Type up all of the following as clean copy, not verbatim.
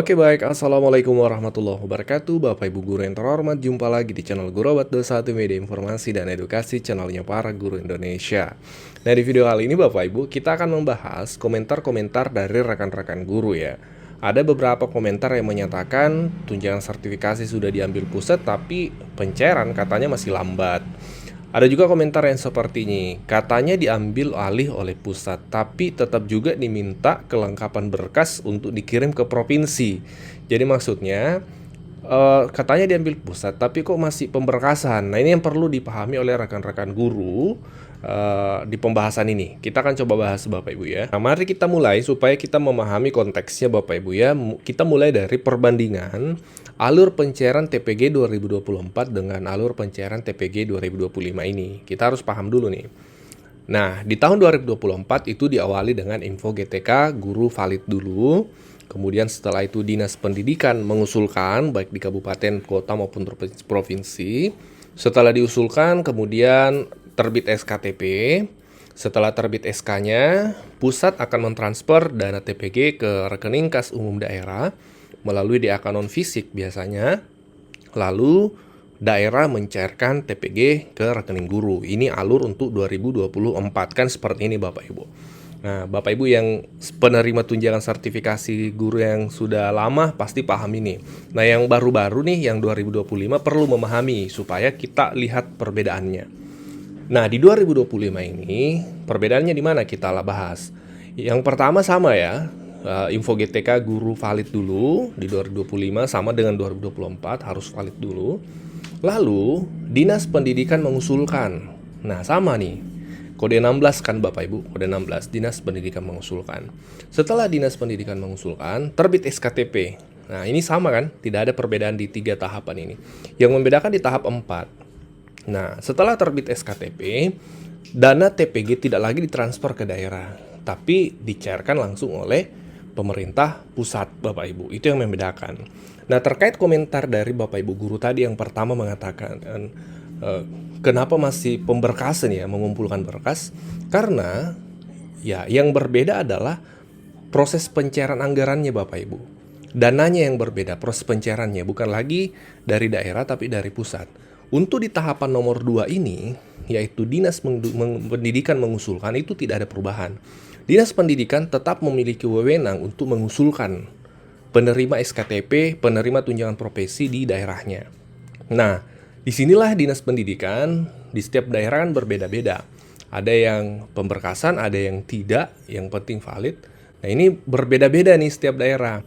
Oke baik, Assalamualaikum warahmatullahi wabarakatuh. Bapak Ibu guru yang terhormat, jumpa lagi di channel Guru21 Media Informasi dan Edukasi, channelnya para guru Indonesia. Nah, di video kali ini Bapak Ibu, kita akan membahas komentar-komentar dari rekan-rekan guru ya. Ada beberapa komentar yang menyatakan tunjangan sertifikasi sudah diambil pusat, tapi pencairan katanya masih lambat. Ada juga komentar yang seperti ini, katanya diambil alih oleh pusat, tapi tetap juga diminta kelengkapan berkas untuk dikirim ke provinsi. Jadi maksudnya, katanya diambil pusat, tapi kok masih pemberkasan. Nah, ini yang perlu dipahami oleh rekan-rekan guru di pembahasan ini. Kita akan coba bahas Bapak Ibu ya. Nah, mari kita mulai supaya kita memahami konteksnya Bapak Ibu ya. Kita mulai dari perbandingan alur pencairan TPG 2024 dengan alur pencairan TPG 2025 ini. Kita harus paham dulu nih. Nah, di tahun 2024 itu diawali dengan info GTK guru valid dulu. Kemudian setelah itu Dinas Pendidikan mengusulkan baik di kabupaten, kota maupun provinsi. Setelah diusulkan kemudian terbit SKTP. Setelah terbit SK-nya, pusat akan mentransfer dana TPG ke rekening kas umum daerah melalui DA non fisik biasanya. Lalu daerah mencairkan TPG ke rekening guru. Ini alur untuk 2024 kan seperti ini Bapak Ibu. Nah, Bapak Ibu yang penerima tunjangan sertifikasi guru yang sudah lama pasti paham ini. Nah, yang baru-baru nih yang 2025 perlu memahami supaya kita lihat perbedaannya. Nah, di 2025 ini perbedaannya di mana kita bahas. Yang pertama sama ya. Info GTK guru valid dulu di 2025 sama dengan 2024 harus valid dulu. Lalu Dinas Pendidikan mengusulkan. Nah, sama nih. Kode 16 kan Bapak Ibu, kode 16 Dinas Pendidikan mengusulkan. Setelah Dinas Pendidikan mengusulkan, terbit SKTP. Nah, ini sama kan? Tidak ada perbedaan di 3 tahapan ini. Yang membedakan di tahap 4. Nah, setelah terbit SKTP, dana TPG tidak lagi ditransfer ke daerah, tapi dicairkan langsung oleh pemerintah pusat Bapak Ibu. Itu yang membedakan. Nah, terkait komentar dari Bapak Ibu guru tadi yang pertama mengatakan kenapa masih pemberkasan ya, mengumpulkan berkas? Karena ya yang berbeda adalah proses pencairan anggarannya Bapak Ibu. Dananya yang berbeda, proses pencairannya bukan lagi dari daerah tapi dari pusat. Untuk di tahapan nomor 2 ini, yaitu Dinas Pendidikan mengusulkan, itu tidak ada perubahan. Dinas Pendidikan tetap memiliki wewenang untuk mengusulkan penerima SKTP, penerima tunjangan profesi di daerahnya. Nah, disinilah Dinas Pendidikan di setiap daerah kan berbeda-beda. Ada yang pemberkasan, ada yang tidak, yang penting valid. Nah, ini berbeda-beda nih setiap daerah.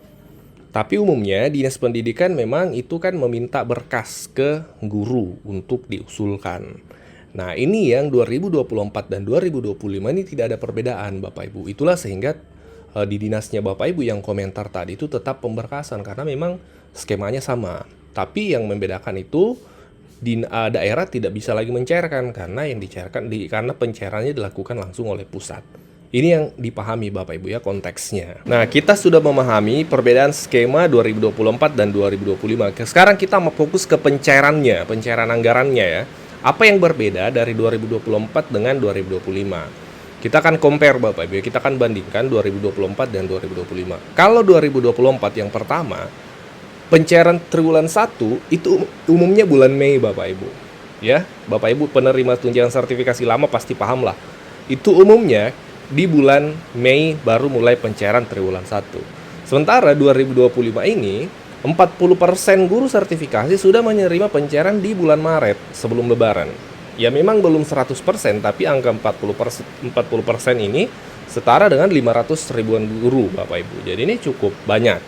Tapi umumnya Dinas Pendidikan memang itu kan meminta berkas ke guru untuk diusulkan. Nah, ini yang 2024 dan 2025 ini tidak ada perbedaan Bapak Ibu. Itulah sehingga di dinasnya Bapak Ibu yang komentar tadi itu tetap pemberkasan karena memang skemanya sama. Tapi yang membedakan itu daerah tidak bisa lagi mencairkan karena yang dicairkan karena pencairannya dilakukan langsung oleh pusat. Ini yang dipahami Bapak Ibu ya konteksnya. Nah, kita sudah memahami perbedaan skema 2024 dan 2025. Sekarang kita mau fokus ke pencairannya, pencairan anggarannya ya. Apa yang berbeda dari 2024 dengan 2025? Kita akan compare Bapak Ibu, kita akan bandingkan 2024 dan 2025. Kalau 2024 yang pertama, pencairan triwulan 1 itu umumnya bulan Mei Bapak Ibu. Ya, Bapak Ibu penerima tunjangan sertifikasi lama pasti paham lah. Itu umumnya di bulan Mei baru mulai pencairan triwulan 1. Sementara 2025 ini 40% guru sertifikasi sudah menerima pencairan di bulan Maret sebelum Lebaran. Ya memang belum 100%, tapi angka 40% ini setara dengan 500 ribuan guru Bapak Ibu. Jadi ini cukup banyak.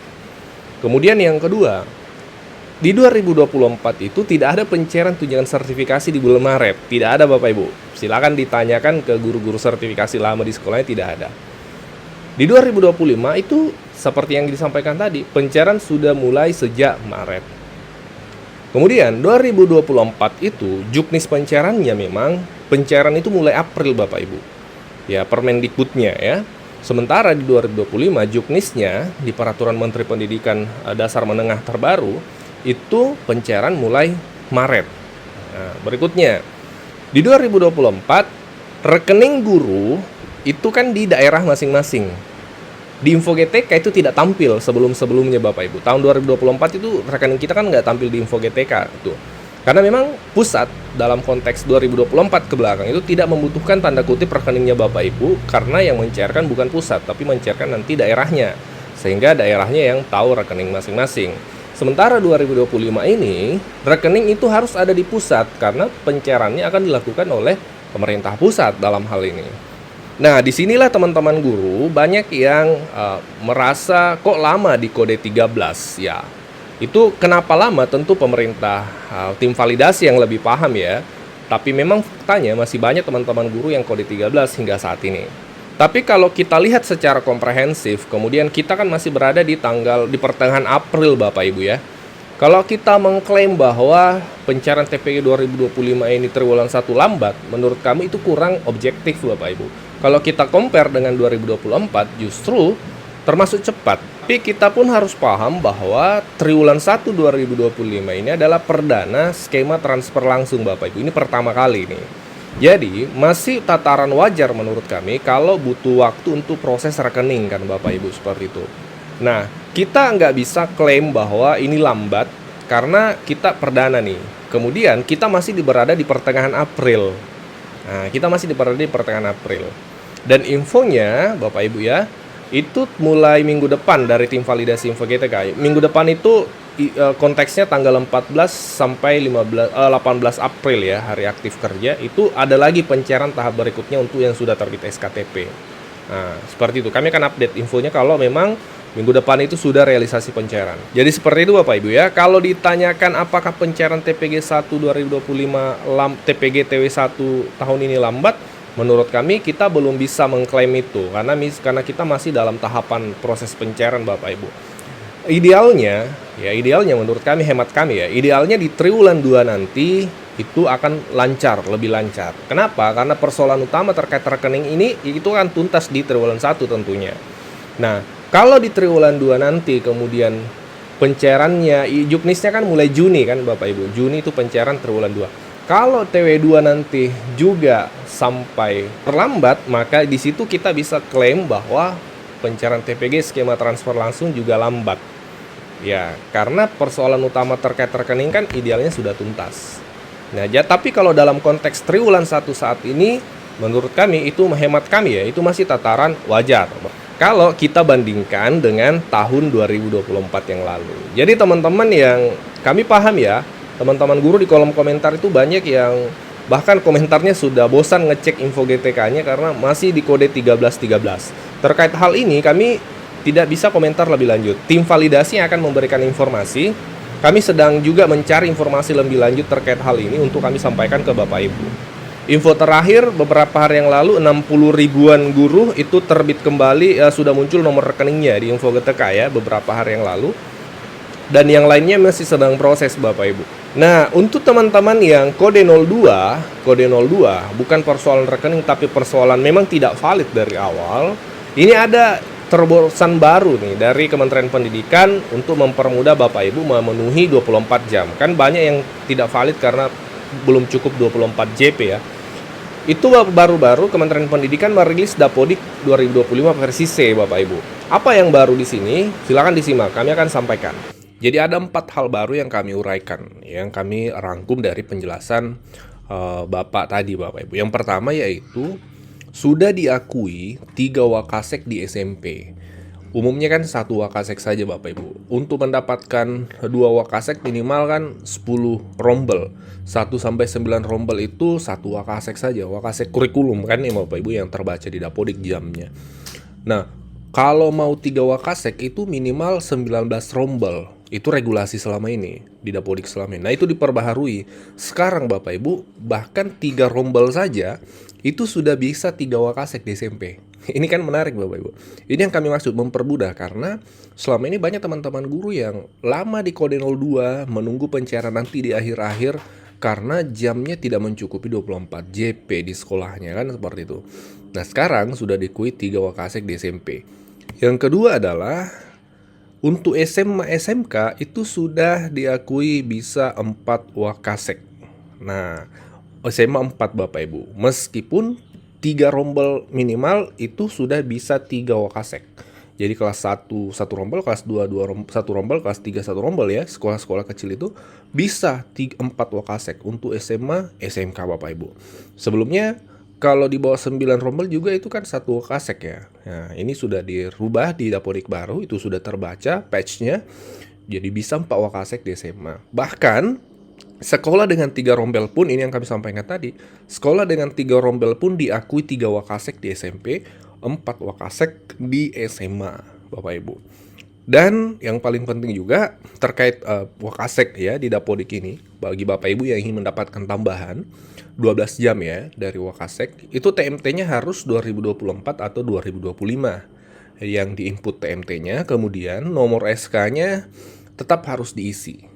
Kemudian yang kedua, di 2024 itu tidak ada pencairan tunjangan sertifikasi di bulan Maret. Tidak ada Bapak Ibu. Silakan ditanyakan ke guru-guru sertifikasi lama di sekolahnya, tidak ada. Di 2025 itu seperti yang disampaikan tadi, pencairan sudah mulai sejak Maret. Kemudian 2024 itu juknis pencairannya memang pencairan itu mulai April Bapak Ibu. Ya, Permendikbudnya ya. Sementara di 2025 juknisnya di Peraturan Menteri Pendidikan Dasar Menengah terbaru itu pencairan mulai Maret. Nah, berikutnya di 2024 rekening guru itu kan di daerah masing-masing. Di Info GTK itu tidak tampil sebelum-sebelumnya Bapak Ibu. Tahun 2024 itu rekening kita kan nggak tampil di Info GTK itu. Karena memang pusat dalam konteks 2024 ke belakang itu tidak membutuhkan tanda kutip rekeningnya Bapak Ibu, karena yang mencairkan bukan pusat tapi mencairkan nanti daerahnya. Sehingga daerahnya yang tahu rekening masing-masing. Sementara 2025 ini rekening itu harus ada di pusat karena pencairannya akan dilakukan oleh pemerintah pusat dalam hal ini. Nah, disinilah teman-teman guru banyak yang merasa kok lama di kode 13 ya. Itu kenapa lama? Tentu pemerintah, tim validasi yang lebih paham ya. Tapi memang faktanya masih banyak teman-teman guru yang kode 13 hingga saat ini. Tapi kalau kita lihat secara komprehensif, kemudian kita kan masih berada di pertengahan April Bapak Ibu ya. Kalau kita mengklaim bahwa pencairan TPG 2025 ini triwulan 1 lambat, menurut kami itu kurang objektif Bapak Ibu. Kalau kita compare dengan 2024 justru termasuk cepat. Tapi kita pun harus paham bahwa triwulan 1 2025 ini adalah perdana skema transfer langsung Bapak Ibu. Ini pertama kali nih. Jadi masih tataran wajar menurut kami kalau butuh waktu untuk proses rekening kan Bapak Ibu, seperti itu. Nah, kita nggak bisa klaim bahwa ini lambat karena kita perdana nih. Kemudian kita masih berada di pertengahan April. Nah, kita masih berada di pertengahan April. Dan infonya, Bapak Ibu ya, itu mulai minggu depan dari tim validasi Info GTK. Minggu depan itu konteksnya tanggal 14 sampai 18 April ya, hari aktif kerja. Itu ada lagi pencairan tahap berikutnya untuk yang sudah terbit SKTP. Nah, seperti itu. Kami akan update infonya kalau memang minggu depan itu sudah realisasi pencairan. Jadi seperti itu Bapak Ibu ya. Kalau ditanyakan apakah pencairan TPG 1 2025 TPG TW1 tahun ini lambat, menurut kami kita belum bisa mengklaim itu karena kita masih dalam tahapan proses pencairan Bapak Ibu. Idealnya menurut kami, hemat kami ya, idealnya di triwulan 2 nanti itu akan lancar, lebih lancar. Kenapa? Karena persoalan utama terkait rekening ini itu kan tuntas di triwulan 1 tentunya. Nah, kalau di triwulan 2 nanti kemudian pencairannya, juknisnya kan mulai Juni kan Bapak Ibu. Juni itu pencairan triwulan 2. Kalau TW2 nanti juga sampai terlambat, maka di situ kita bisa klaim bahwa pencairan TPG skema transfer langsung juga lambat. Ya, karena persoalan utama terkait rekening kan idealnya sudah tuntas. Nah, tapi kalau dalam konteks triwulan 1 saat ini, menurut kami itu, hemat kami ya, itu masih tataran wajar kalau kita bandingkan dengan tahun 2024 yang lalu. Jadi teman-teman yang kami paham ya, teman-teman guru di kolom komentar itu banyak yang bahkan komentarnya sudah bosan ngecek Info GTK-nya karena masih di kode 1313. Terkait hal ini kami tidak bisa komentar lebih lanjut. Tim validasi yang akan memberikan informasi. Kami sedang juga mencari informasi lebih lanjut terkait hal ini untuk kami sampaikan ke Bapak Ibu. Info terakhir beberapa hari yang lalu 60 ribuan guru itu terbit kembali, sudah muncul nomor rekeningnya di Info GTK ya beberapa hari yang lalu. Dan yang lainnya masih sedang proses Bapak Ibu. Nah, untuk teman-teman yang kode 02 bukan persoalan rekening tapi persoalan memang tidak valid dari awal. Ini ada terobosan baru nih dari Kementerian Pendidikan untuk mempermudah Bapak Ibu memenuhi 24 jam. Kan banyak yang tidak valid karena belum cukup 24 JP ya. Itu baru-baru Kementerian Pendidikan merilis Dapodik 2025 versi C Bapak Ibu. Apa yang baru di sini? Silakan disimak, kami akan sampaikan. Jadi ada 4 hal baru yang kami uraikan, yang kami rangkum dari penjelasan Bapak tadi Bapak Ibu. Yang pertama yaitu sudah diakui 3 wakasek di SMP. Umumnya kan 1 wakasek saja Bapak Ibu. Untuk mendapatkan 2 wakasek minimal kan 10 rombel. 1 sampai 9 rombel itu 1 wakasek saja. Wakasek kurikulum kan ya Bapak Ibu yang terbaca di Dapodik jamnya. Nah, kalau mau 3 wakasek itu minimal 19 rombel. Itu regulasi selama ini di Dapodik selama ini. Nah, itu diperbaharui. Sekarang Bapak Ibu bahkan 3 rombel saja itu sudah bisa 3 wakasek di SMP. Ini kan menarik Bapak Ibu. Ini yang kami maksud mempermudah karena selama ini banyak teman-teman guru yang lama di kode 02 menunggu pencairan nanti di akhir-akhir karena jamnya tidak mencukupi 24 JP di sekolahnya kan seperti itu. Nah, sekarang sudah diakui 3 wakasek di SMP. Yang kedua adalah untuk SMA SMK itu sudah diakui bisa 4 wakasek. Nah, SMA 4 Bapak Ibu. Meskipun 3 rombel minimal itu sudah bisa 3 wakasek. Jadi kelas 1 rombel, kelas 2 1 rombel, kelas 3 1 rombel ya. Sekolah-sekolah kecil itu bisa 4 Wakasek untuk SMA, SMK Bapak Ibu. Sebelumnya kalau di bawah 9 rombel juga itu kan 1 Wakasek ya. Nah, ini sudah dirubah di Dapodik baru, itu sudah terbaca patch-nya. Jadi bisa 4 Wakasek di SMA. Bahkan sekolah dengan 3 rombel pun, ini yang kami sampaikan tadi, sekolah dengan 3 rombel pun diakui 3 Wakasek di SMP, 4 Wakasek di SMA, Bapak Ibu. Dan yang paling penting juga terkait Wakasek ya di Dapodik ini, bagi Bapak Ibu yang ingin mendapatkan tambahan 12 jam ya dari Wakasek, itu TMT-nya harus 2024 atau 2025. Yang diinput TMT-nya, kemudian nomor SK-nya tetap harus diisi.